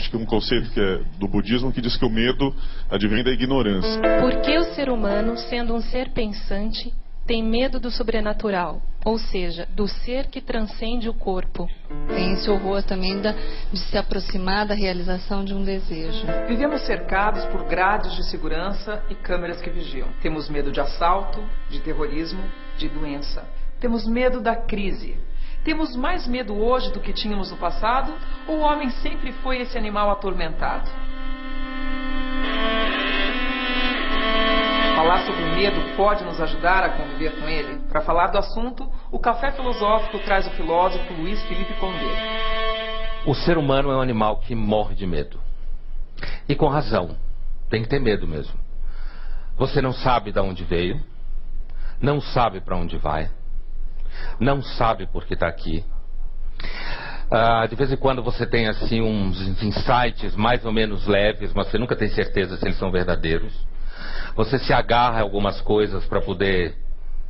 Acho que um conceito que é do budismo que diz que o medo advém da ignorância. Por que o ser humano, sendo um ser pensante, tem medo do sobrenatural? Ou seja, do ser que transcende o corpo. Tem esse horror também de se aproximar da realização de um desejo. Vivemos cercados por grades de segurança e câmeras que vigiam. Temos medo de assalto, de terrorismo, de doença. Temos medo da crise. Temos mais medo hoje do que tínhamos no passado, ou o homem sempre foi esse animal atormentado? Falar sobre o medo pode nos ajudar a conviver com ele? Para falar do assunto, o Café Filosófico traz o filósofo Luiz Felipe Condé. O ser humano é um animal que morre de medo. E com razão. Tem que ter medo mesmo. Você não sabe de onde veio, não sabe para onde vai, não sabe por que está aqui. De vez em quando você tem assim uns insights mais ou menos leves, mas você nunca tem certeza se eles são verdadeiros. Você se agarra a algumas coisas para poder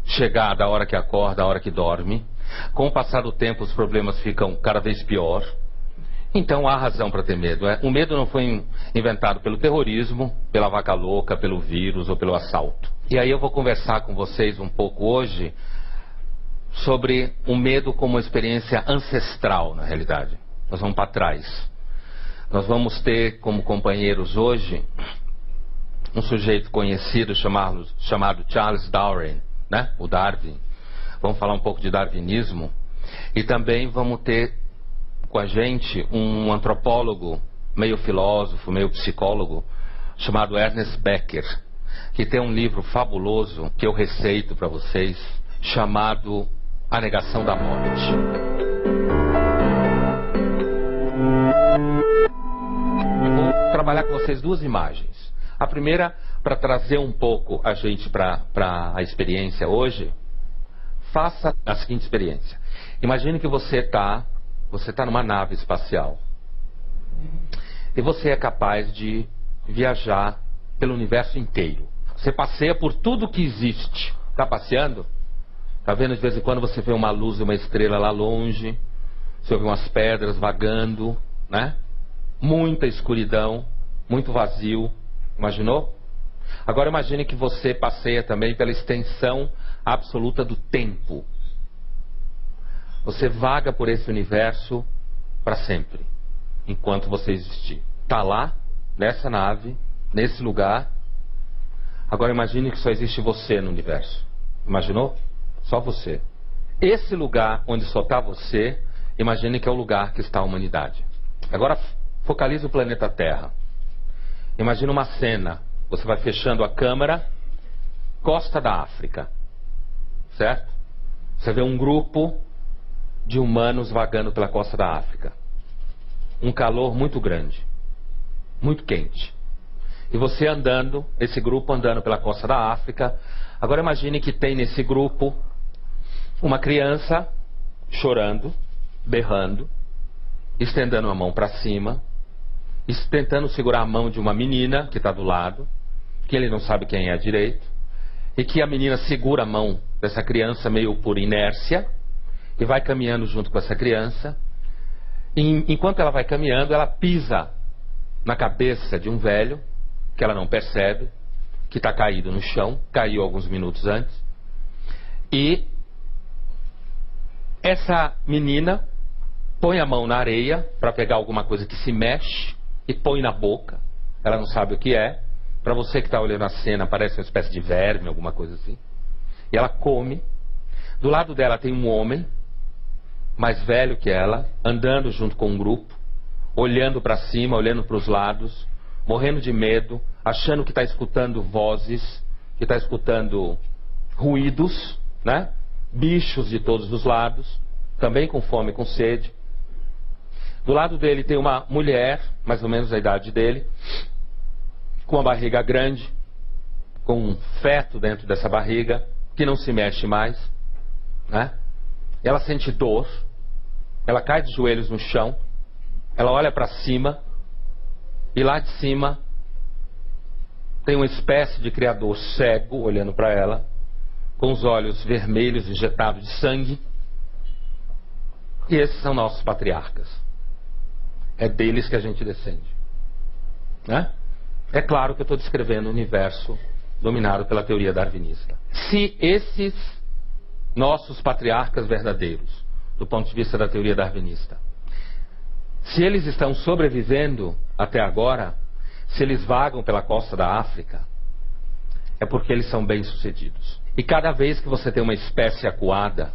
chegar da hora que acorda à hora que dorme. Com o passar do tempo os problemas ficam cada vez pior. Então há razão para ter medo. O medo não foi inventado pelo terrorismo, pela vaca louca, pelo vírus ou pelo assalto. E aí eu vou conversar com vocês um pouco hoje sobre o medo como uma experiência ancestral, na realidade. Nós vamos para trás. Nós vamos ter como companheiros hoje um sujeito conhecido chamado Charles Darwin, né? O Darwin. Vamos falar um pouco de darwinismo. E também vamos ter com a gente um antropólogo, meio filósofo, meio psicólogo, chamado Ernest Becker, que tem um livro fabuloso que eu receito para vocês, chamado A Negação da Morte. Vou trabalhar com vocês duas imagens. A primeira, para trazer um pouco a gente para a experiência hoje. Faça a seguinte experiência. Imagine que você tá numa nave espacial. E você é capaz de viajar pelo universo inteiro. Você passeia por tudo que existe. Está passeando? Está vendo de vez em quando você vê uma luz e uma estrela lá longe. Você ouve umas pedras vagando, né? Muita escuridão, muito vazio. Imaginou? Agora imagine que você passeia também pela extensão absoluta do tempo. Você vaga por esse universo para sempre, enquanto você existir. Está lá, nessa nave, nesse lugar. Agora imagine que só existe você no universo. Imaginou? Só você. Esse lugar onde só está você, imagine que é o lugar que está a humanidade. Agora focalize o planeta Terra. Imagina uma cena, você vai fechando a câmera, costa da África, certo? Você vê um grupo de humanos vagando pela costa da África. Um calor muito grande, muito quente. E você andando, esse grupo andando pela costa da África. Agora imagine que tem nesse grupo uma criança chorando, berrando, estendendo a mão para cima, tentando segurar a mão de uma menina que está do lado, que ele não sabe quem é direito, e que a menina segura a mão dessa criança meio por inércia, e vai caminhando junto com essa criança. E, enquanto ela vai caminhando, ela pisa na cabeça de um velho, que ela não percebe, que está caído no chão, caiu alguns minutos antes, e essa menina põe a mão na areia para pegar alguma coisa que se mexe, e põe na boca. Ela não sabe o que é. Para você que está olhando a cena, parece uma espécie de verme, alguma coisa assim. E ela come. Do lado dela tem um homem, mais velho que ela, andando junto com um grupo, olhando para cima, olhando para os lados, morrendo de medo, achando que está escutando vozes, que está escutando ruídos, né? Bichos de todos os lados, também com fome e com sede. Do lado dele tem uma mulher, mais ou menos a idade dele, com uma barriga grande, com um feto dentro dessa barriga, que não se mexe mais, né? Ela sente dor, ela cai de joelhos no chão, ela olha para cima, e lá de cima tem uma espécie de criador cego olhando para ela, com os olhos vermelhos injetados de sangue. E esses são nossos patriarcas. É deles que a gente descende. Né? É claro que eu estou descrevendo o universo dominado pela teoria darwinista. Se esses nossos patriarcas verdadeiros, do ponto de vista da teoria darwinista, se eles estão sobrevivendo até agora, se eles vagam pela costa da África, é porque eles são bem-sucedidos. E cada vez que você tem uma espécie acuada,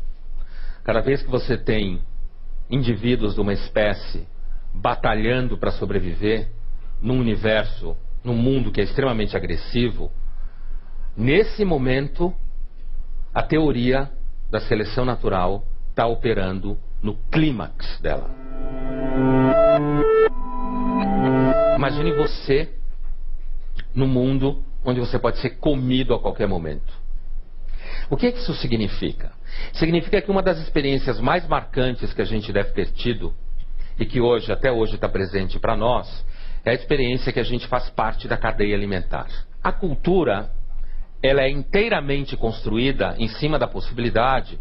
cada vez que você tem indivíduos de uma espécie batalhando para sobreviver num universo, num mundo que é extremamente agressivo, nesse momento a teoria da seleção natural está operando no clímax dela. Imagine você num mundo onde você pode ser comido a qualquer momento. O que isso significa? Significa que uma das experiências mais marcantes que a gente deve ter tido e que hoje, até hoje, está presente para nós, é a experiência que a gente faz parte da cadeia alimentar. A cultura, ela é inteiramente construída em cima da possibilidade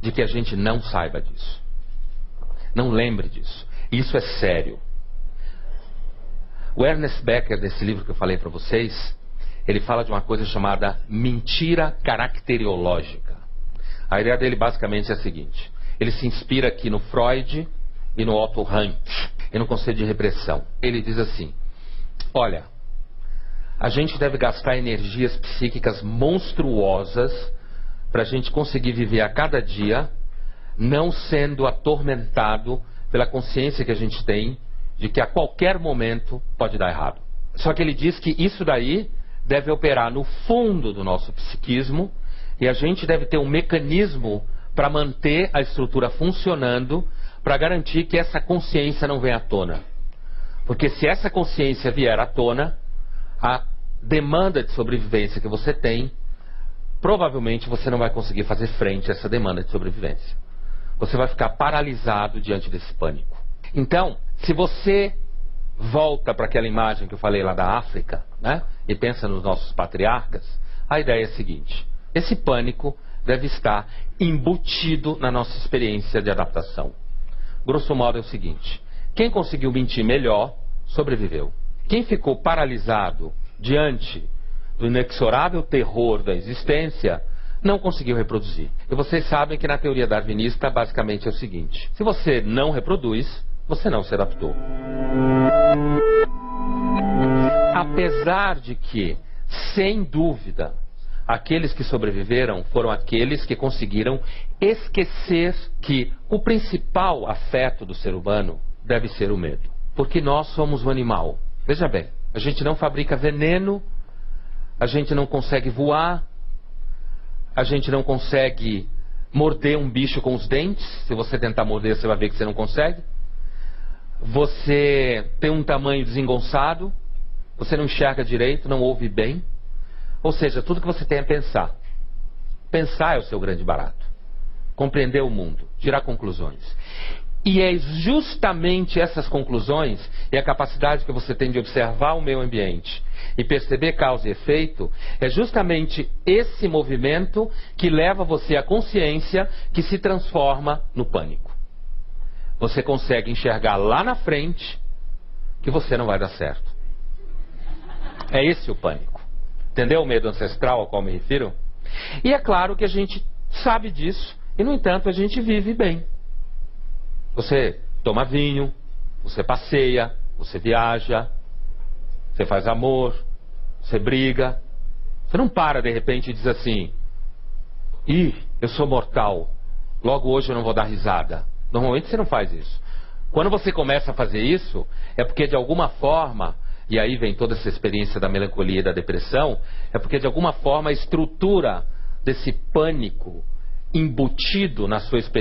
de que a gente não saiba disso. Não lembre disso. Isso é sério. O Ernest Becker, desse livro que eu falei para vocês, ele fala de uma coisa chamada mentira caracteriológica. A ideia dele basicamente é a seguinte: ele se inspira aqui no Freud e no Otto Rank, e no conceito de repressão. Ele diz assim: olha, a gente deve gastar energias psíquicas monstruosas para a gente conseguir viver a cada dia não sendo atormentado pela consciência que a gente tem de que a qualquer momento pode dar errado. Só que ele diz que isso daí deve operar no fundo do nosso psiquismo e a gente deve ter um mecanismo para manter a estrutura funcionando, para garantir que essa consciência não venha à tona. Porque se essa consciência vier à tona, a demanda de sobrevivência que você tem, provavelmente você não vai conseguir fazer frente a essa demanda de sobrevivência. Você vai ficar paralisado diante desse pânico. Então, se você volta para aquela imagem que eu falei lá da África, né, e pensa nos nossos patriarcas, a ideia é a seguinte: esse pânico deve estar embutido na nossa experiência de adaptação. Grosso modo é o seguinte: quem conseguiu mentir melhor, sobreviveu. Quem ficou paralisado diante do inexorável terror da existência, não conseguiu reproduzir. E vocês sabem que na teoria darwinista basicamente é o seguinte: se você não reproduz, você não se adaptou. Apesar de que, sem dúvida, aqueles que sobreviveram foram aqueles que conseguiram esquecer que o principal afeto do ser humano deve ser o medo. Porque nós somos um animal. Veja bem, a gente não fabrica veneno, a gente não consegue voar, a gente não consegue morder um bicho com os dentes. Se você tentar morder, você vai ver que você não consegue. Você tem um tamanho desengonçado, você não enxerga direito, não ouve bem. Ou seja, tudo que você tem é pensar. Pensar é o seu grande barato. Compreender o mundo, tirar conclusões. E é justamente essas conclusões e a capacidade que você tem de observar o meio ambiente e perceber causa e efeito, é justamente esse movimento que leva você à consciência que se transforma no pânico. Você consegue enxergar lá na frente que você não vai dar certo. É esse o pânico. Entendeu o medo ancestral ao qual me refiro? E é claro que a gente sabe disso e, no entanto, a gente vive bem. Você toma vinho, você passeia, você viaja, você faz amor, você briga. Você não para de repente e diz assim: ih, eu sou mortal, logo hoje eu não vou dar risada. Normalmente você não faz isso. Quando você começa a fazer isso, é porque de alguma forma, e aí vem toda essa experiência da melancolia e da depressão, é porque de alguma forma a estrutura desse pânico embutido na sua experiência